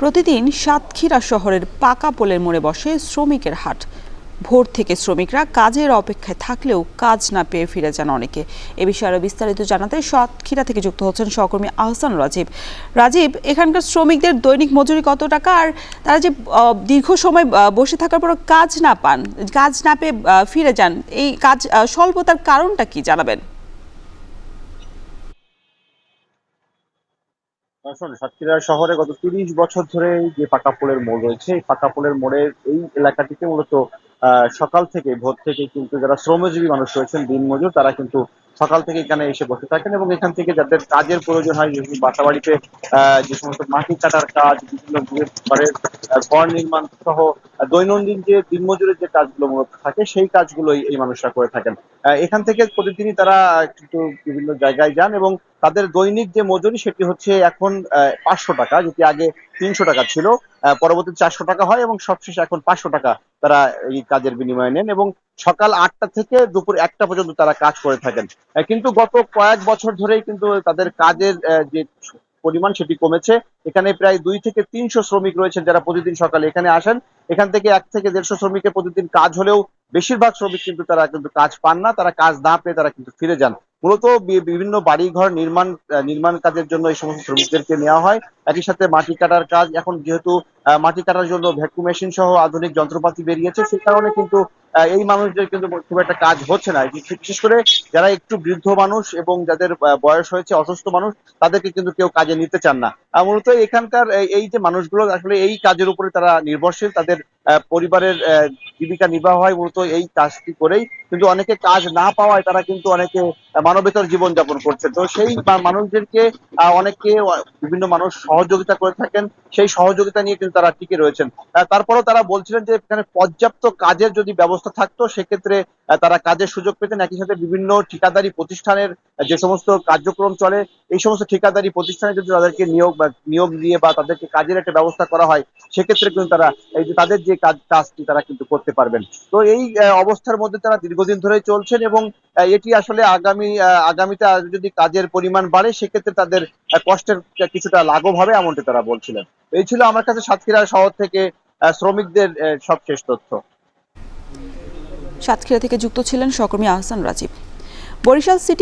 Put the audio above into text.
প্রতিদিন সাতক্ষীরা শহরের পাকা পোলের মোড়ে বসে শ্রমিকের হাট। ভোর থেকে শ্রমিকরা কাজের অপেক্ষায় থাকলেও কাজ না পেয়ে ফিরে যান অনেকে। এ বিষয়ে আরো বিস্তারিত জানাতে সাতক্ষীরা থেকে যুক্ত হচ্ছেন সহকর্মী আহসান রাজীব। রাজীব, এখানকার শ্রমিকদের দৈনিক মজুরি কত টাকা, আর তারা যে দীর্ঘ সময় বসে থাকার পর কাজ না পেয়ে ফিরে যান, এই কাজ স্বল্পতার কারণটা কি জানাবেন? সাতক্ষীরা শহরে গত ৩০ বছর ধরে যে পাকা পোলের মোড় রয়েছে, এই পাকা পোলের মোড়ের এই এলাকাটিতে মূলত সকাল থেকে ভোর থেকে কিন্তু যারা শ্রমজীবী মানুষ রয়েছেন, দিনমজুর, তারা কিন্তু সকাল থেকে এখানে এসে বসে থাকেন এবং এখান থেকে যাদের কাজের প্রয়োজন হয়, যেমন বাসা বাড়িতে যে সমস্ত মাটি কাটার কাজ, বিভিন্ন ঘরের ঘর নির্মাণ সহ দৈনন্দিন যে দিনমজুরের যে কাজগুলো মূলত থাকে, সেই কাজগুলোই এই মানুষরা করে থাকেন। এখান থেকে প্রতিদিনই তারা কিন্তু বিভিন্ন জায়গায় যান এবং তাদের দৈনিক যে মজুরি সেটি হচ্ছে এখন 500 টাকা, যেটি আগে 300 টাকা ছিল, পরবর্তীতে 400 টাকা হয় এবং সবশেষে এখন 500 টাকা তারা এই কাজের বিনিময়ে নেন এবং সকাল 8টা থেকে দুপুর 1টা পর্যন্ত তারা কাজ করে থাকেন। কিন্তু গত কয়েক বছর ধরেই কিন্তু তাদের কাজের যে পরিমাণ সেটি কমেছে। এখানে প্রায় 2 থেকে 300 শ্রমিক রয়েছেন যারা প্রতিদিন সকালে এখানে আসেন। এখান থেকে 1 থেকে 150 শ্রমিকের প্রতিদিন কাজ হলেও বেশিরভাগ শ্রমিক কিন্তু তারা কিন্তু কাজ পান না, তারা কাজ না পেয়ে তারা কিন্তু ফিরে যান। মূলত বিভিন্ন বাড়িঘর নির্মাণ কাজের জন্য এই সমস্ত শ্রমিকদেরকে নেওয়া হয়। একই সাথে মাটি কাটার কাজ, এখন যেহেতু মাটি কাটার জন্য ভ্যাকুম মেশিন সহ আধুনিক যন্ত্রপাতি বেরিয়েছে, সে কারণে কিন্তু এই মানুষদের কিন্তু খুব একটা কাজ হচ্ছে না। বিশেষ করে যারা একটু বৃদ্ধ মানুষ এবং যাদের বয়স হয়েছে, অসুস্থ মানুষ, তাদেরকে কিন্তু কেউ কাজে নিতে চান না। মূলত এখানকার এই যে মানুষগুলো আসলে এই কাজের উপরে তারা নির্ভরশীল, তাদের পরিবারের জীবিকা নির্বাহ হয় মূলত এই কাজটি করেই। কিন্তু অনেকে কাজ না পাওয়ায় তারা কিন্তু অনেকে মানবেতর জীবন যাপন করছে। তো সেই মানুষদেরকে অনেকে বিভিন্ন মানুষ সহযোগিতা করে থাকেন, সেই সহযোগিতা নিয়ে কিন্তু তারা টিকে রয়েছেন। তারপরেও তারা বলছিলেন যে এখানে পর্যাপ্ত কাজের যদি ব্যবস্থা থাকতো, সেক্ষেত্রে তারা কাজের সুযোগ পেতেন। একই সাথে বিভিন্ন ঠিকাদারি প্রতিষ্ঠানের যে সমস্ত কার্যক্রম চলে, এই সমস্ত ঠিকাদারি প্রতিষ্ঠানে যদি তাদেরকে নিয়োগ দিয়ে বা তাদেরকে কাজের একটা ব্যবস্থা করা হয়, সেক্ষেত্রে কিন্তু তারা এই যে তাদের যে কাজটি তারা কিন্তু করতে পারবেন। তো এই অবস্থার মধ্যে তারা দীর্ঘদিন ধরে চলছেন এবং এটি আসলে আগামীতে যদি কাজের পরিমাণ বাড়ে, সেক্ষেত্রে তাদের কষ্টের কিছুটা লাঘব হবে, এমনটি তারা বলছিলেন। এই ছিল আমার কাছে সাতক্ষীরা শহর থেকে শ্রমিকদের সবশেষ তথ্য। সাতক্ষীরা থেকে যুক্ত ছিলেন সহকর্মী আহসান রাজীব। বরিশাল সিটি